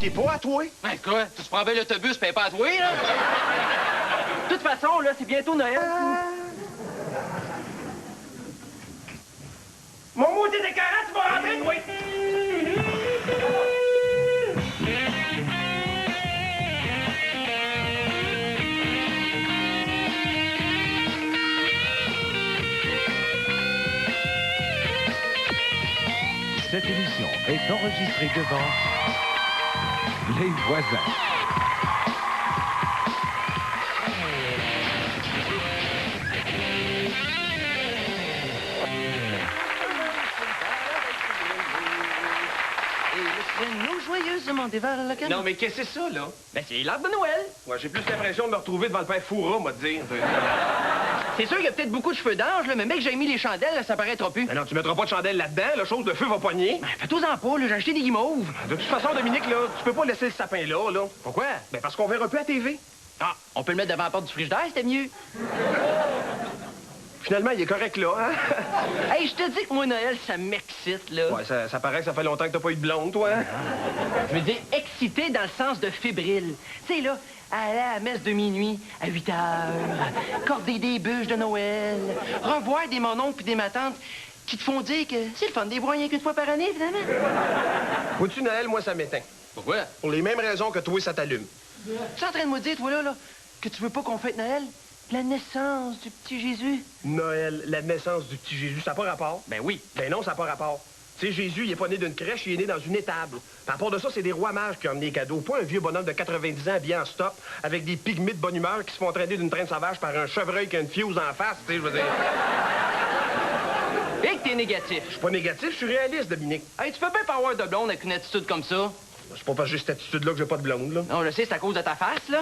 t'es pas à toi. Ben quoi? Tu te prends bien l'autobus, paye pas à toi, là? De toute façon, là, c'est bientôt Noël. Mon maudit écœurant, tu vas rentrer, toi! Cette émission est enregistrée devant les voisins. Nous joyeusement des vers à la canne. Non, mais qu'est-ce que c'est ça, là? Ben, c'est l'arbre de Noël. Ouais, j'ai plus l'impression de me retrouver devant le père Foura, m'a dire. C'est sûr qu'il y a peut-être beaucoup de cheveux d'ange, là, mais mec, j'ai mis les chandelles, là, ça paraîtra plus. Mais non, tu mettras pas de chandelle là-dedans, la chose de feu va poigner. Ben, fais-toi-en pas, là, j'ai acheté des guimauves. De toute façon, Dominique, là, tu peux pas laisser le sapin là. Pourquoi? Ben, parce qu'on verra plus à TV. Ah, on peut le mettre devant la porte du frigidaire, c'était mieux. Finalement, il est correct là, hein? Hey, je te dis que moi, Noël, ça m'excite, là. Ouais, ça paraît que ça fait longtemps que t'as pas eu de blonde, toi, hein? Je veux dire, excité dans le sens de fébrile. Tu sais, là, aller à la messe de minuit à 8 heures, corder des bûches de Noël, revoir des mononcles puis des matantes qui te font dire que c'est le fun des voir rien qu'une fois par année, évidemment. Vois-tu, Noël, moi, ça m'éteint. Pourquoi? Pour les mêmes raisons que toi, ça t'allume. Tu es en train de me dire, toi, là, que tu veux pas qu'on fête Noël? La naissance du petit Jésus? Noël, la naissance du petit Jésus, ça n'a pas rapport? Ben oui. Ben non, ça n'a pas rapport. Tu sais, Jésus, il est pas né d'une crèche, il est né dans une étable. Par rapport de ça, c'est des rois mages qui ont amené les cadeaux. Pas un vieux bonhomme de 90 ans habillé en stop, avec des pygmées de bonne humeur qui se font traîner d'une traîne sauvage par un chevreuil qui a une fuse en face, tu sais, je veux dire. Et que t'es négatif. Je suis pas négatif, je suis réaliste, Dominique. Hey, tu peux bien pas avoir de blonde avec une attitude comme ça. C'est pas parce que j'ai cette attitude-là que j'ai pas de blonde, là. Non, je sais, c'est à cause de ta face, là.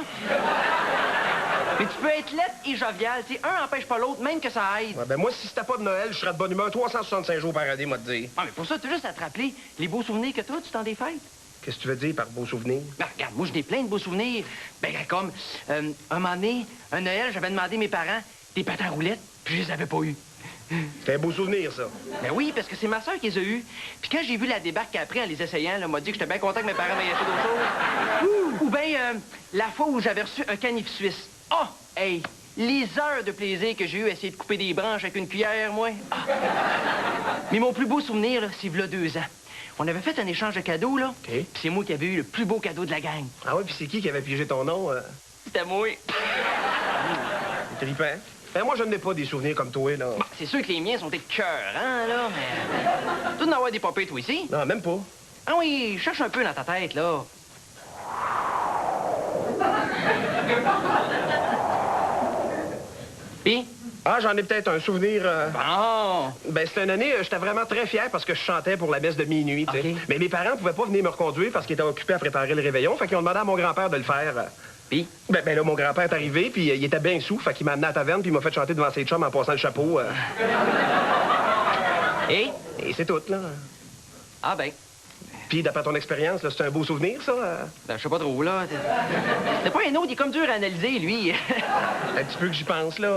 Mais tu peux être laide et jovial. Tu sais, un empêche pas l'autre, même que ça aide. Ouais, ben moi, si c'était pas de Noël, je serais de bonne humeur 365 jours par année, moi, te dire. Ah, mais pour ça, t'as juste à te rappeler les beaux souvenirs que t'as du temps des fêtes. Qu'est-ce que tu veux dire par beau souvenir? Ben, regarde, moi, j'ai plein de beaux souvenirs. Ben, comme, un moment donné, un Noël, j'avais demandé à mes parents des pâtes à roulettes, puis je les avais pas eu. C'est un beau souvenir, ça. Ben oui, parce que c'est ma soeur qui les a eus. Puis quand j'ai vu la débarque après en les essayant, elle m'a dit que j'étais bien content que mes parents m'aient acheté d'autres choses. Ou bien la fois où j'avais reçu un canif suisse. Oh, hey, les heures de plaisir que j'ai eu à essayer de couper des branches avec une cuillère, moi. Ah. Mais mon plus beau souvenir, là, c'est v'là 2 ans. On avait fait un échange de cadeaux, là. OK. Puis c'est moi qui avais eu le plus beau cadeau de la gang. Ah oui, puis c'est qui avait piégé ton nom? C'était moi. C'est trippant. Ben moi, je n'ai pas des souvenirs comme toi, là. Bon, c'est sûr que les miens sont écœurants, là, mais... Tu dois en avoir des papiers, toi, ici? Non, même pas. Ah oui, cherche un peu dans ta tête, là. Puis? Ah, j'en ai peut-être un souvenir. Bon. Ben, c'était une année, j'étais vraiment très fier parce que je chantais pour la messe de minuit, tu sais. OK. Mais mes parents pouvaient pas venir me reconduire parce qu'ils étaient occupés à préparer le réveillon. Fait qu'ils ont demandé à mon grand-père de le faire. Puis? Ben là, mon grand-père est arrivé, puis il était bien sous. Fait qu'il m'a amené à la taverne, puis il m'a fait chanter devant ses chums en passant le chapeau. Et? Et c'est tout, là. Ah ben. Puis, d'après ton expérience, là, c'est un beau souvenir, ça? Ben, je sais pas trop, là. C'est pas un autre, il est comme dur à analyser, lui. Un petit peu que j'y pense, là.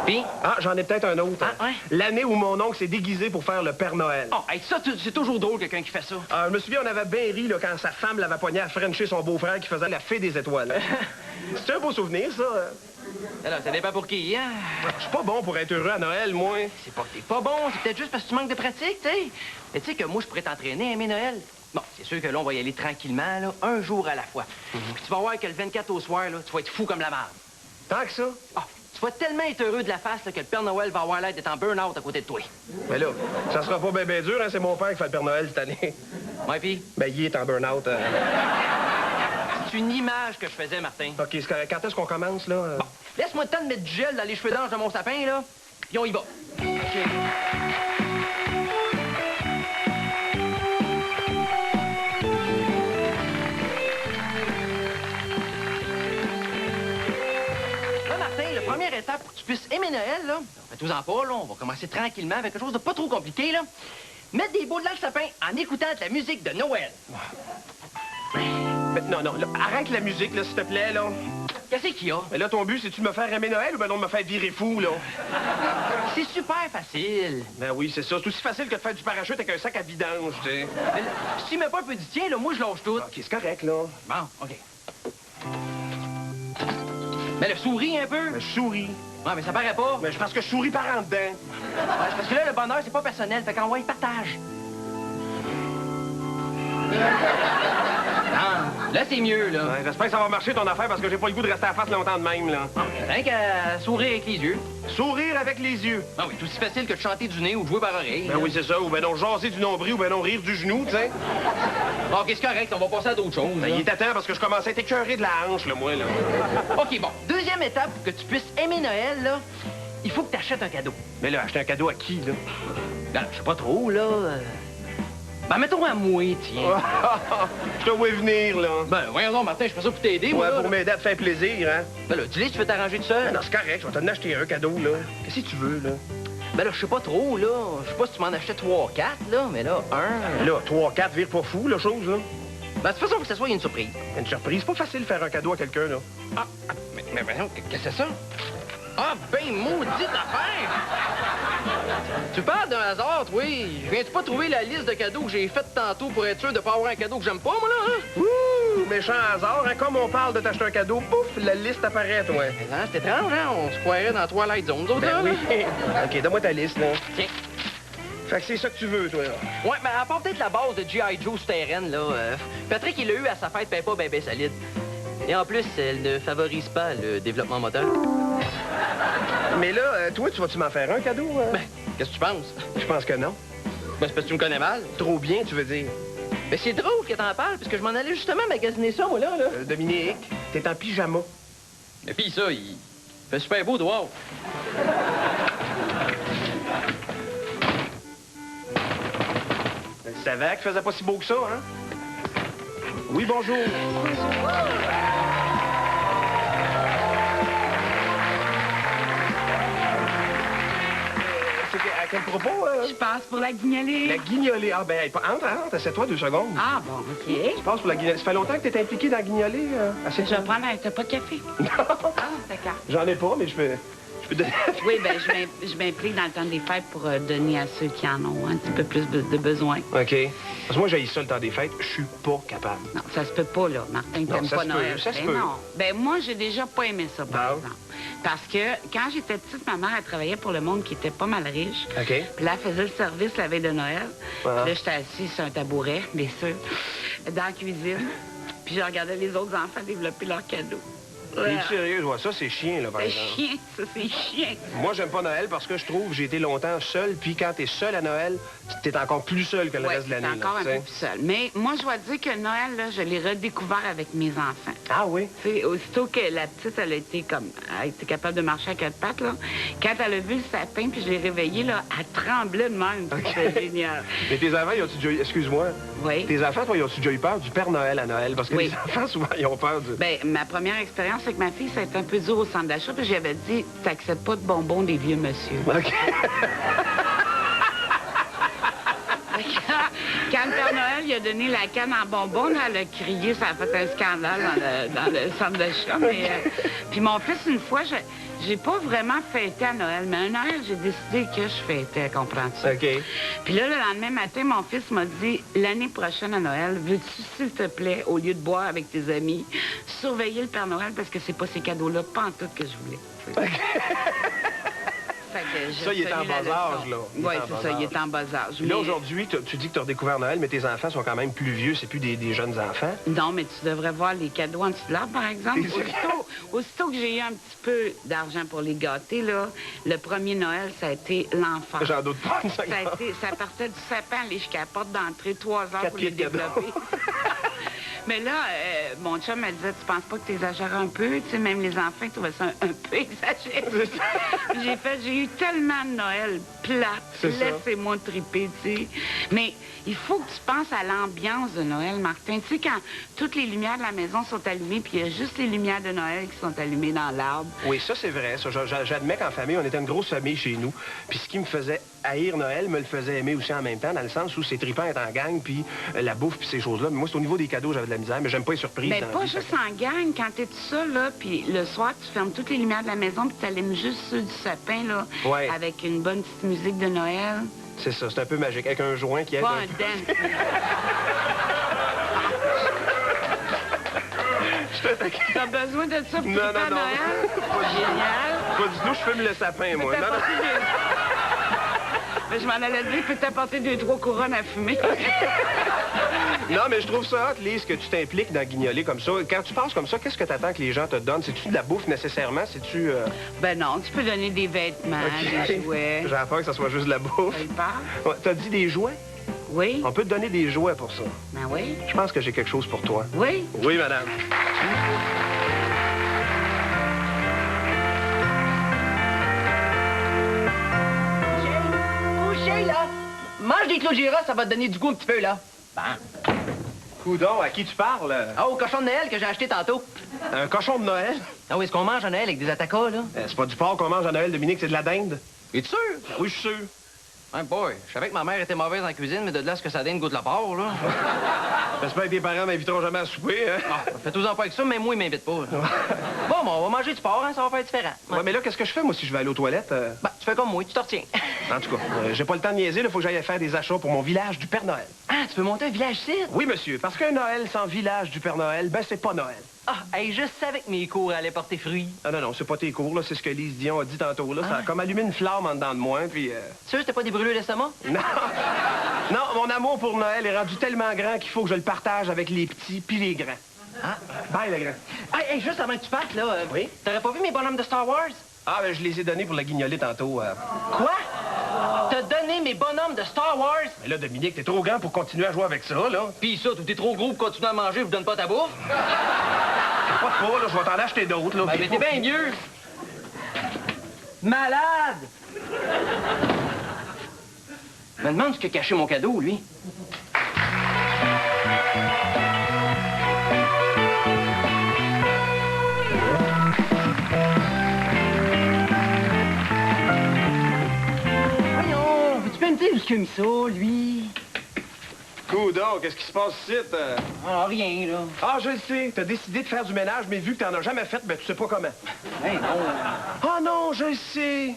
Puis? Ah, j'en ai peut-être un autre. Ah, ouais? L'année où mon oncle s'est déguisé pour faire le Père Noël. Oh, hey, ça, c'est toujours drôle, quelqu'un qui fait ça. Ah, je me souviens, on avait bien ri là, quand sa femme l'avait pogné à frencher son beau-frère qui faisait la fée des étoiles. C'est un beau souvenir, ça. Alors, ça dépend pour qui, hein? Je suis pas bon pour être heureux à Noël, moi. C'est pas que t'es pas bon, c'est peut-être juste parce que tu manques de pratique, tu sais. Mais tu sais que moi, je pourrais t'entraîner à aimer Noël. Bon, c'est sûr que là, on va y aller tranquillement, là, un jour à la fois. Puis tu vas voir que le 24 au soir, là, tu vas être fou comme la marde. Tant que ça. Ah, tu vas tellement être heureux de la face là, que le Père Noël va avoir l'air d'être en burn-out à côté de toi. Mais là, ça sera pas bien dur, hein. C'est mon père qui fait le Père Noël cette année. Ouais, puis? Ben, il est en burn-out. C'est une image que je faisais, Martin. OK, c'est correct. Quand est-ce qu'on commence, là? Bon, laisse-moi le temps de mettre du gel dans les cheveux d'ange de mon sapin, là, puis on y va. Là, Martin, la première étape pour que tu puisses aimer Noël, là, fais-toi-en pas, là, on va commencer tranquillement avec quelque chose de pas trop compliqué, là. Mettre des boules dans le sapin en écoutant de la musique de Noël. Mais non, là, arrête la musique, là, s'il te plaît, là. Qu'est-ce qu'il y a? Mais là, ton but, c'est-tu de me faire aimer Noël ou ben non de me faire virer fou, là? C'est super facile. Ben oui, c'est ça. C'est aussi facile que de faire du parachute avec un sac à vidange, tu sais. Mais là, si tu mets pas un peu du tien, là, moi, je lâche tout. OK, c'est correct, là. Bon, OK. Mais le souris un peu. Ben, je souris. Ouais, mais ça paraît pas. Mais parce que je souris par en dedans. Ouais, c'est parce que là, le bonheur, c'est pas personnel. Fait qu'envoie, partage. Non, là, c'est mieux, là. Ouais, j'espère que ça va marcher ton affaire parce que j'ai pas le goût de rester à la face longtemps de même, là. Rien qu'à sourire avec les yeux. Sourire avec les yeux. Ah oui, c'est aussi facile que de chanter du nez ou de jouer par oreille. Ben oui, c'est ça. Ou ben non, jaser du nombril ou ben non, rire du genou, tu sais. Bon, OK, c'est correct, on va passer à d'autres choses. Ben, il est à temps parce que je commençais à être écœuré de la hanche, là, moi, là. OK, bon. Deuxième étape, pour que tu puisses aimer Noël, là, il faut que tu achètes un cadeau. Mais là, acheter un cadeau à qui, là? Ben, je sais pas trop, là. Ben, mettons à moi, tiens. Je te vois venir, là. Ben, voyons donc, Martin, je fais ça pour t'aider, moi. Ouais, là. pour m'aider à te faire plaisir, hein? Ben là, dis-le, tu veux t'arranger tout seul. Ben non, c'est correct, je vais t'en acheter un cadeau, là. Qu'est-ce que tu veux, là? Ben là, je sais pas trop, là. Je sais pas si tu m'en achetais 3 4, là, mais là, un. Là, 3, 4, vire pas fou, la chose, là. Ben, de toute façon, faut que ça soit une surprise. Une surprise, c'est pas facile de faire un cadeau à quelqu'un, là. Mais voyons, qu'est-ce que c'est ça? Ah, ben, maudite affaire! Tu parles d'un hasard, oui. Viens-tu pas trouver la liste de cadeaux que j'ai faite tantôt pour être sûr de pas avoir un cadeau que j'aime pas, moi, là, hein? Ouh, méchant hasard, hein? Comme on parle de t'acheter un cadeau, pouf, la liste apparaît, toi. Mais hein, c'est étrange, hein? On se croirait dans Twilight Zone, nous autres, Ben là. oui. OK, donne-moi ta liste, là. Tiens. Fait que c'est ça que tu veux, toi, là. Ouais, ben, à part peut-être la base de G.I. Joe souterraine, là. Patrick, il l'a eu à sa fête, ben pas ben ben solide. Et en plus, elle ne favorise pas le développement moteur. Mais là, toi, tu vas-tu m'en faire un cadeau? Ben, qu'est-ce que tu penses? Je pense que non. Ben, c'est parce que tu me connais mal. Trop bien, tu veux dire. Ben, c'est drôle que t'en parles, parce que je m'en allais justement magasiner ça, moi, là. Dominique, t'es en pyjama. Et puis ça, il fait super beau dehors. Je savais qu'il faisait pas si beau que ça, hein? Oui, bonjour. À quel propos? Je passe pour la guignolée. La guignolée. Ah, ben, entre, assieds-toi 2 secondes. Ah, bon, OK. Je passe pour la guignolée. Ça fait longtemps que t'es impliqué dans la guignolée? Je Assieds-toi. vais prendre un... T'as pas de café? Non. Ah, d'accord. J'en ai pas, mais je peux donner. Oui, ben je m'implique dans le temps des fêtes pour donner à ceux qui en ont un petit peu plus de besoin. OK. Parce que moi, j'ai ça le temps des fêtes. Je suis pas capable. Non, ça se peut pas, là. Martin, Non, t'aimes ça pas se peut, Noël. ça se Ben peut. non. Ben moi, j'ai déjà pas aimé ça, par Non. exemple. Parce que quand j'étais petite, ma mère, elle travaillait pour le monde qui était pas mal riche. OK. Puis là, elle faisait le service la veille de Noël. Ah. Puis là, j'étais assise sur un tabouret, bien sûr, dans la cuisine. Puis je regardais les autres enfants développer leurs cadeaux. T'es sérieux, ouais, ça, c'est chien, là, par C'est exemple. chien, ça, c'est chien. Moi, j'aime pas Noël parce que je trouve que j'ai été longtemps seul, puis quand t'es seul à Noël, t'es encore plus seul que le Ouais, reste de c'est l'année. encore là, un tu sais. peu plus seul. Mais moi, je dois dire que Noël, là, je l'ai redécouvert avec mes enfants. Ah oui? Tu sais, aussitôt que la petite, elle a été capable de marcher à 4 pattes, là, quand elle a vu le sapin, puis je l'ai réveillée, là, elle tremblait de même. C'était génial. Mais tes enfants, ils ont-tu déjà eu... Excuse-moi. Oui. Tes enfants, toi, ils ont-tu déjà eu peur du Père Noël à Noël? Parce que Oui. les enfants, souvent, ils ont peur du... Bien, ma première expérience avec ma fille, ça a été un peu dur au centre d'achat, puis j'avais dit, t'acceptes pas de bonbons des vieux monsieur. OK. Quand le Père Noël il a donné la canne en bonbons, là, elle a crié, ça a fait un scandale dans le centre d'achat. Mais, puis mon fils, une fois, j'ai pas vraiment fêté à Noël, mais un Noël, j'ai décidé que je fêtais, comprends-tu? OK. Puis là, le lendemain matin, mon fils m'a dit, l'année prochaine à Noël, veux-tu, s'il te plaît, au lieu de boire avec tes amis, surveiller le Père Noël parce que c'est pas ces cadeaux-là, pas en tout que je voulais. Fait que j'ai Ça, il est en retenu la bas âge, leçon. là. Il est Oui, en c'est bas ça, il âge. est en bas âge. Puis là, Mais- aujourd'hui, tu dis que tu as redécouvert Noël, mais tes enfants sont quand même plus vieux, c'est plus des jeunes enfants. Non, mais tu devrais voir les cadeaux en dessous de l'arbre, par exemple. T'es sérieux? Aussitôt que j'ai eu un petit peu d'argent pour les gâter, là, le premier Noël, ça a été l'enfer. J'en doute pas. Ça partait du sapin, aller jusqu'à la porte d'entrée, 3 heures 4 pour pieds les de cadeau. développer. Mais là, mon chum me disait, tu penses pas que tu exagères un peu? Tu sais, même les enfants trouvaient ça un peu exagéré. J'ai eu tellement de Noël plate. C'est ça. Laissez-moi triper, tu sais. Mais il faut que tu penses à l'ambiance de Noël, Martin. Tu sais, quand toutes les lumières de la maison sont allumées, puis il y a juste les lumières de Noël qui sont allumées dans l'arbre. Oui, ça, c'est vrai. Ça, j'admets qu'en famille, on était une grosse famille chez nous. Puis ce qui me faisait haïr Noël me le faisait aimer aussi en même temps, dans le sens où c'est trippant être en gang, puis la bouffe, puis ces choses-là. Mais moi, c'est au niveau des cadeaux, j'avais de la misère, mais j'aime pas les surprises. Mais dans la pas vie, juste fait en gang, quand t'es tout seul, là, puis le soir, tu fermes toutes les lumières de la maison, puis t'allumes juste ceux du sapin, là, Ouais. avec une bonne petite musique de Noël. que c'est ça, c'est un peu magique, avec un joint qui aide Pas un un peu. dance. Je te taquine. T'as besoin de ça pour Non, triper non, à non. Noël? Pas du tout. Génial. Pas du tout, je fume le sapin, moi. Peux Non, non. t'apporter mais je m'en allais dire, peux t'apporter 2-3 couronnes à fumer. Non, mais je trouve ça hot, Lise, que tu t'impliques dans guignoler comme ça. Quand tu penses comme ça, qu'est-ce que tu attends que les gens te donnent? C'est-tu de la bouffe nécessairement? C'est-tu... Ben non, tu peux donner des vêtements, des jouets. J'ai peur que ça soit juste de la bouffe. Tu parles? Ouais, t'as dit des jouets? Oui. On peut te donner des jouets pour ça. Ben oui. Je pense que j'ai quelque chose pour toi. Oui. Oui, madame. Couché, là. Mange des clous de girofle, ça va te donner du goût un petit peu, là. Bon. Coudon, à qui tu parles? Ah, au cochon de Noël que j'ai acheté tantôt. Un cochon de Noël? Ah oui, est-ce qu'on mange à Noël avec des atacas, là? C'est pas du porc qu'on mange à Noël, Dominique, c'est de la dinde. Es-tu sûr? Oui, je suis sûr. Ouais, boy, je savais que ma mère était mauvaise en cuisine, mais de là à ce que ça donne goûte la porc, là. J'espère que tes parents m'inviteront jamais à souper, hein? Ah, fais-toi-en pas avec ça, mais moi, ils m'invitent pas. Bon, on va manger du porc, hein, ça va faire différent. Ouais, mais là, qu'est-ce que je fais, moi, si je vais aller aux toilettes? Ben, tu fais comme moi, tu t'en retiens. En tout cas, j'ai pas le temps de niaiser, il faut que j'aille faire des achats pour mon village du Père Noël. Ah, tu peux monter un village ici? Oui, monsieur, parce qu'un Noël sans village du Père Noël, ben c'est pas Noël. Ah, hey, je savais que mes cours allaient porter fruit. Ah non, non, c'est pas tes cours, là, c'est ce que Lise Dion a dit tantôt, là. Ça a comme allumé une flamme en dedans de moi, puis... Sûr, c'était pas des brûlures d'estomac? Non! Non, mon amour pour Noël est rendu tellement grand qu'il faut que je le partage avec les petits puis les grands. Ah. Bye, le grand. Hey, juste avant que tu partes, là, Oui? t'aurais pas vu mes bonhommes de Star Wars? Ah, ben je les ai donnés pour la guignoler tantôt. Quoi? T'as donné mes bonhommes de Star Wars? Mais là, Dominique, t'es trop grand pour continuer à jouer avec ça, là. Pis ça, t'es trop gros pour continuer à manger, je vous donne pas ta bouffe? Pas de pas, là, je vais t'en acheter d'autres, là. Ben, mais t'es bien vieux. Malade! Je me demande ce qu'a caché mon cadeau, lui. Voyons, veux-tu bien me dire où est-ce qu'il a mis ça, lui? Coudon, qu'est-ce qui se passe ici? Ah, rien, là. Ah, je le sais. T'as décidé de faire du ménage, mais vu que t'en as jamais fait, ben tu sais pas comment. Hey, non. Ah non, je le sais.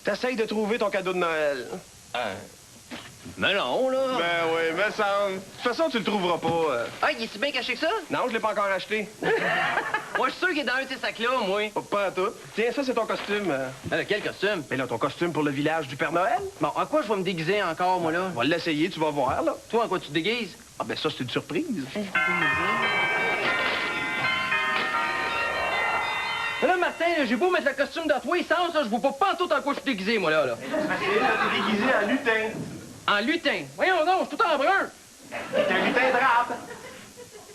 T'essayes de trouver ton cadeau de Noël. Mais non, là. Ben oui, mais ça... De toute façon, tu le trouveras pas. Ah, il est si bien caché que ça? Non, je l'ai pas encore acheté. Moi, je suis sûr qu'il est dans un de ces sacs-là, moi. Pas à tout. Tiens, ça, c'est ton costume. Quel costume? Mais là, ton costume pour le village du Père Noël? Bon, en quoi je vais me déguiser encore, moi, là? On va l'essayer, tu vas voir, là. Toi, en quoi tu te déguises? Ah, ben ça, c'est une surprise. Mais là, Martin, là, j'ai beau mettre le costume de toi, sans ça, je vois pas tout en quoi je suis déguisé, moi, là. T'es déguisé en lutin. En lutin. Voyons donc, je suis tout en brun. T'es un lutin drabe.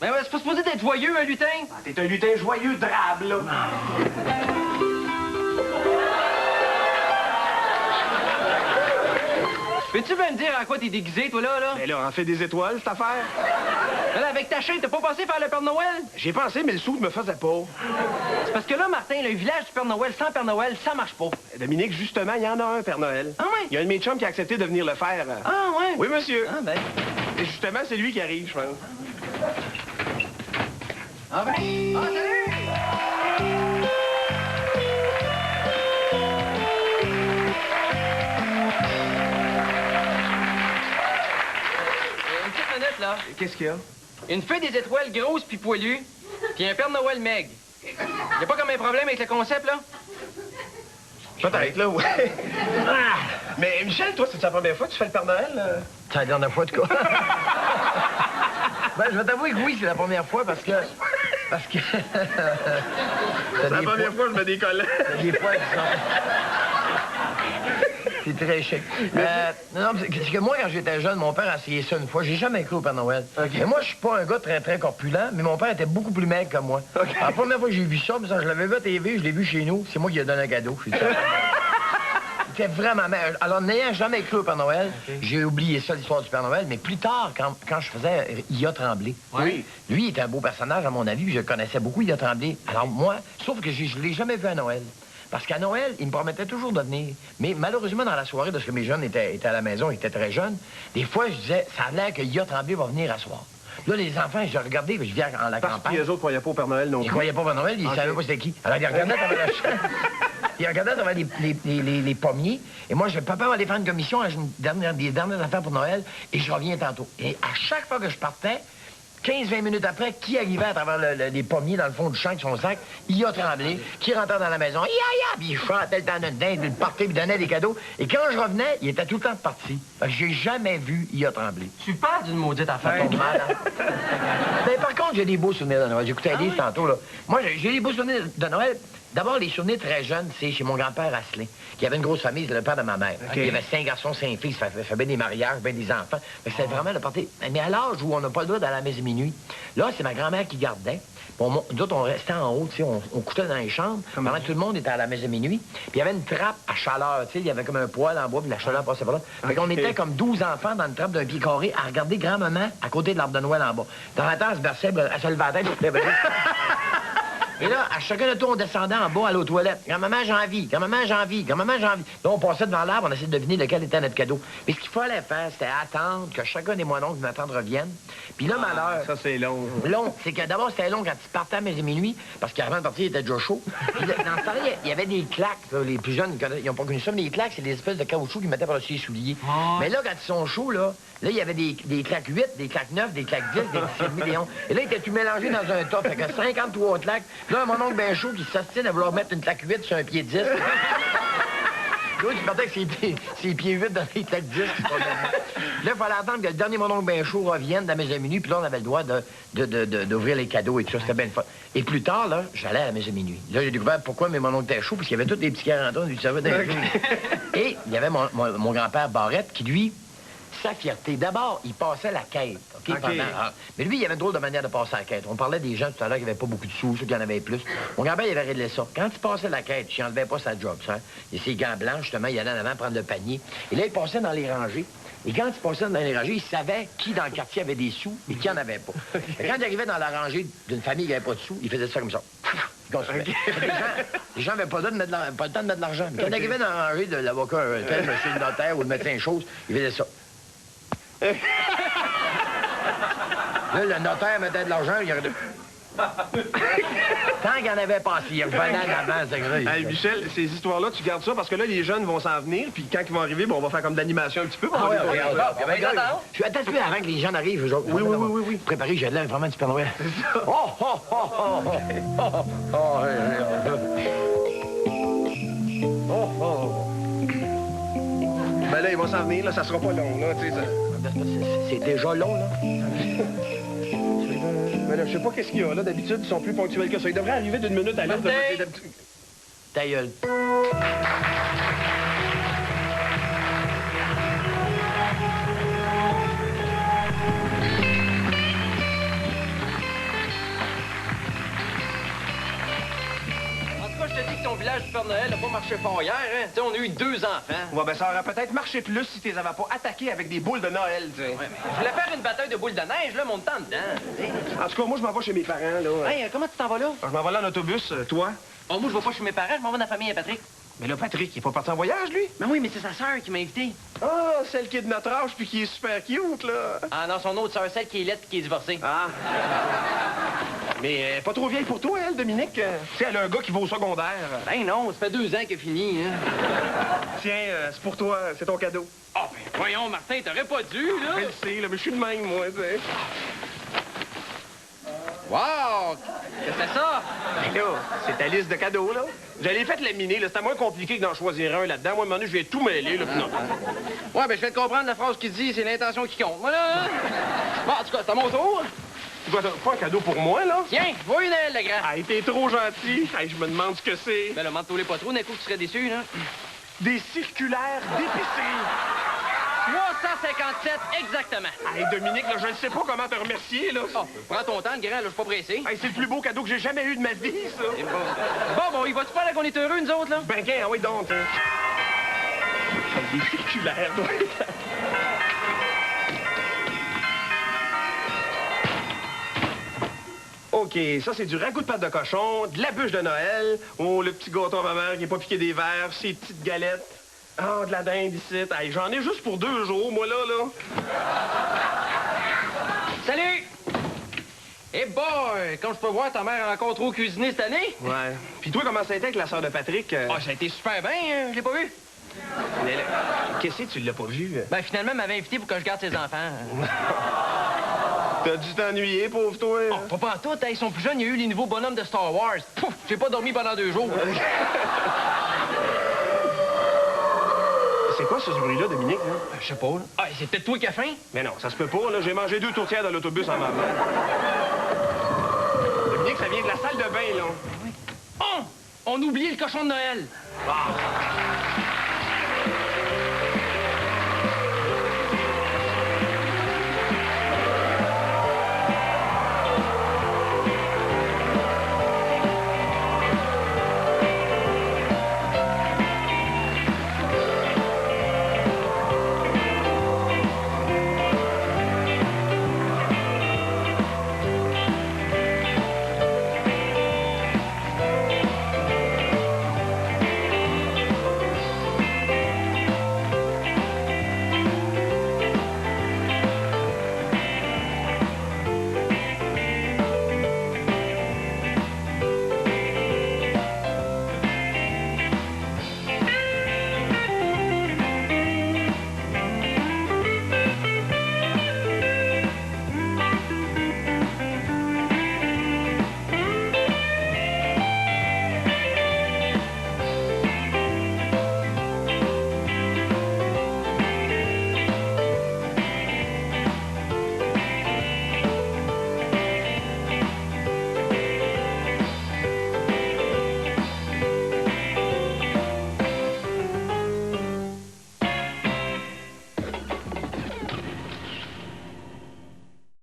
Mais ouais, c'est pas supposé d'être joyeux, un lutin. Ah, t'es un lutin joyeux drabe, là. Peux-tu bien me dire en quoi t'es déguisé, toi, là? Mais là, on fait des étoiles, cette affaire. Mais là, avec ta chaîne, t'as pas pensé faire le Père Noël? J'y ai pensé, mais le sou me faisait pas. C'est parce que là, Martin, le village du Père Noël sans Père Noël, ça marche pas. Dominique, justement, il y en a un, Père Noël. Ah ouais? Il y a un de mes chums qui a accepté de venir le faire. Ah ouais? Oui, monsieur. Ah ben. Et justement, c'est lui qui arrive, je pense. Ah ben. Ah, salut! Une petite minute, là. Qu'est-ce qu'il y a? Une fée des étoiles grosse puis poilue, puis un Père Noël maigre. Y'a pas comme un problème avec le concept, là? Peut-être, là, ouais. Ah! Mais Michel, toi, c'est ta première fois que tu fais le Père Noël? C'est la dernière fois, en tout cas. Ben, je vais t'avouer que oui, c'est la première fois parce que... C'est la première fois que je me décolle. T'as des fois qui sont... C'est très chic. Non, c'est que moi, quand j'étais jeune, mon père a essayé ça une fois. J'ai jamais cru au Père Noël. Okay. Mais moi, je suis pas un gars très, très corpulent, mais mon père était beaucoup plus maigre que moi. Okay. La première fois que j'ai vu ça, mais ça, je l'avais vu à TV, je l'ai vu chez nous. C'est moi qui lui ai donné un cadeau. Je suis sûr. Il était vraiment maigre. Alors, n'ayant jamais cru au Père Noël, j'ai oublié ça, l'histoire du Père Noël. Mais plus tard, quand je faisais Il a Tremblay, Oui. lui, il était un beau personnage, à mon avis, je le connaissais beaucoup, Il a Tremblay. Alors, moi, sauf que je l'ai jamais vu à Noël. Parce qu'à Noël, il me promettait toujours de venir. Mais malheureusement, dans la soirée, parce que mes jeunes étaient à la maison, ils étaient très jeunes, des fois, je disais, ça a l'air que Il a Tremblay va venir à soir. Là, les enfants, je regardais, je viens en la Parce que campagne. les autres croyaient pas au Père Noël non Ils plus. croyaient pas au Père Noël, ils Ok. savaient pas c'était qui. Alors, ils regardaient devant la chambre. Ils regardaient devant les pommiers. Et moi, papa va aller faire une commission, des dernières affaires pour Noël, et je reviens tantôt. Et à chaque fois que je partais, 15-20 minutes après, qui arrivait à travers les pommiers dans le fond du champ avec son sac? Il a tremblé. Qui rentrait dans la maison? Ya, ya! Puis il chantait le temps d'une dingue, il partait, puis donnait des cadeaux. Et quand je revenais, il était tout le temps parti. Fait que j'ai jamais vu Il a tremblé. Tu parles d'une maudite Ça affaire. tombe mal, hein? Ben, par contre, j'ai des beaux souvenirs de Noël. J'écoutais Elise tantôt, là. Moi, j'ai des beaux souvenirs de Noël. D'abord, les souvenirs très jeunes, c'est chez mon grand-père Asselin, qui avait une grosse famille, c'était le père de ma mère. Il y avait 5 garçons, 5 filles, ça fait bien des mariages, bien des enfants. C'était vraiment le party. Mais à l'âge où on n'a pas le droit d'aller à la messe de minuit, là, c'est ma grand-mère qui gardait. Nous autres, on restait en haut, tu sais, on couchait dans les chambres, pendant que tout le monde était à la messe de minuit. Puis il y avait une trappe à chaleur, tu sais, il y avait comme un poêle en bois, puis la chaleur passait par là. Fait qu'on était comme 12 enfants dans une trappe d'un pied carré à regarder grand-maman à côté de l'arbre de Noël en bas. Dans la temps, elle se berçait, elle se levait la tête, et là, à chacun de tour, on descendait en bas, aller aux toilettes. Grand-maman, j'ai envie. Grand-maman, j'ai envie. Grand-maman, j'ai envie. Là, on passait devant l'arbre, on essayait de deviner lequel était notre cadeau. Mais ce qu'il fallait faire, c'était attendre que chacun des moineaux de ma tante revienne. Puis là, malheur. Ça, c'est long. Long, c'est que d'abord, c'était long quand tu partais à midi et minuit, parce qu'avant de partir, il était déjà chaud. Puis là, dans ce temps-là, il y avait des claques. Là, les plus jeunes, ils n'ont pas connu ça, mais les claques, c'est des espèces de caoutchouc qu'ils mettaient par-dessus les souliers. Mais là, quand ils sont chauds, là, il y avait des claques 8, des claques 9, des claques 10, des 17 millions. Et là, ils étaient tout mélangés dans un tas. Fait que 53 claques. Là, mon oncle ben chaud qui s'ostine à vouloir mettre une claque 8 sur un pied 10. L'autre, il partait avec ses pieds 8 dans les claques 10. Là, il fallait attendre que le dernier mon oncle ben chaud revienne dans mes minuit. Puis là, on avait le droit d'ouvrir les cadeaux et tout ça. C'était bien le fun. Et plus tard, là, j'allais à la messe de minuit. Là, j'ai découvert pourquoi mon oncle était chaud, parce qu'il y avait tous des petits 40 ans du cerveau dans les Et il y avait mon grand-père Barrette qui, lui, sa fierté. D'abord, il passait la quête. OK? Mais lui, il avait une drôle de manière de passer la quête. On parlait des gens tout à l'heure qui n'avaient pas beaucoup de sous, ceux qui en avaient plus. Mon grand-père, il avait réglé ça. Quand il passait la quête, il n'enlevait pas sa job, ça. Il ses gants blancs, justement, il allait en avant prendre le panier. Et là, il passait dans les rangées. Et quand il passait dans les rangées, il savait qui dans le quartier avait des sous et qui en avait pas. Et quand il arrivait dans la rangée d'une famille qui n'avait pas de sous, il faisait ça comme ça. Il consumait. Les gens n'avaient pas le temps de mettre de l'argent. Mais quand il arrivait dans la rangée de l'avocat, tel monsieur le notaire ou le médecin chose, il faisait ça. Là, le notaire mettait de l'argent, il regardait. Tant qu'il en avait passé, il revenait en avant, c'est vrai. Hey, Michel, ces histoires-là, tu gardes ça parce que là, les jeunes vont s'en venir, puis quand ils vont arriver, bon, on va faire comme de l'animation un petit peu. Ah ouais, ok, je suis attends avant que les gens arrivent. Oui. Préparez, j'ai l'air vraiment du Père Noël. Oh, oh, oh, oh, oh, oh, oh, oh, oh. Ben là, ils vont s'en venir, là, ça sera pas long, là, tu sais. C'est déjà long, là. Mais là, je sais pas qu'est-ce qu'il y a, là. D'habitude, ils sont plus ponctuels que ça. Ils devraient arriver d'une minute à l'autre. Ta gueule. En tout cas, je te dis que ton village du Père Noël n'a pas marché fort hier, hein? Tu sais, on a eu 2 enfants. Ouais, ben ça aurait peut-être marché plus si tu les avais pas attaqués avec des boules de Noël, tu sais. Ouais, mais je voulais faire une bataille de boules de neige, là, mon temps dedans. En tout cas, moi, je m'en vais chez mes parents, là. Hey, comment tu t'en vas là? Je m'en vais là en autobus, toi. Oh, moi, je vais pas chez mes parents, je m'en vais dans la famille à Patrick. Mais là, Patrick, il est pas parti en voyage, lui? Mais oui, mais c'est sa sœur qui m'a invité. Ah, celle qui est de notre âge puis qui est super cute, là. Ah non, son autre sœur, celle qui est laide et qui est divorcée. Ah. Mais elle est pas trop vieille pour toi, elle, Dominique. Tu sais, elle a un gars qui va au secondaire. Ben non, ça fait 2 ans qu'elle fini, hein. Tiens, c'est pour toi, c'est ton cadeau. Ah, ben voyons, Martin, t'aurais pas dû, là. Je le sais, là, mais je suis de même, moi, tu sais. Wow! Qu'est-ce que c'est ça? Ben là, c'est ta liste de cadeaux, là. J'allais fait laminer, là. C'était moins compliqué que d'en choisir un là-dedans. Moi, à un moment donné, je vais tout mêler, là. Non. Ouais, ben je vais te comprendre la phrase qui dit, c'est l'intention qui compte. Voilà! Bon, en tout cas, c'est à mon tour. Tu dois pas un cadeau pour moi, là? Tiens, vois une aile, le grand. Hey, t'es trop gentil. Hey, je me demande ce que c'est. Ben là, m'en-toi pas trop, d'un coup, tu serais déçu, là. Des circulaires d'épicerie. 357, exactement. Hey, Dominique, là, je ne sais pas comment te remercier, là. Oh, prends ton temps, le grand, là, je suis pas pressé. Hey, c'est le plus beau cadeau que j'ai jamais eu de ma vie, ça. Bon, il va-tu faire là qu'on est heureux, nous autres, là? Ben, ah oui, donc. Hein. Des circulaires, toi. OK, ça, c'est du ragoût de pâte de cochon, de la bûche de Noël, oh, le petit gâteau à ma mère qui n'est pas piqué des verres, ses petites galettes. Ah, de la dinde ici. Hey, j'en ai juste pour 2 jours, moi, là. Salut! comme je peux voir, ta mère a encore trop cuisiné cette année. Ouais. Puis toi, comment ça a été avec la sœur de Patrick? Ah, ça a été super bien, hein? Je l'ai pas vu. Mais là, qu'est-ce que tu l'as pas vu? Ben, finalement, elle m'avait invité pour que je garde ses enfants. T'as dû t'ennuyer, pauvre toi. Oh, pas en tout, hein, ils sont plus jeunes, il y a eu les nouveaux bonhommes de Star Wars. Pouf, j'ai pas dormi pendant 2 jours. C'est quoi ce bruit-là, Dominique, là? Je sais pas, là. Ah, c'est peut-être toi qui as faim? Mais non, ça se peut pas, là. J'ai mangé 2 tourtières dans l'autobus en m'amenant. Dominique, ça vient de la salle de bain, là. Oh! On a oublié le cochon de Noël. Ah.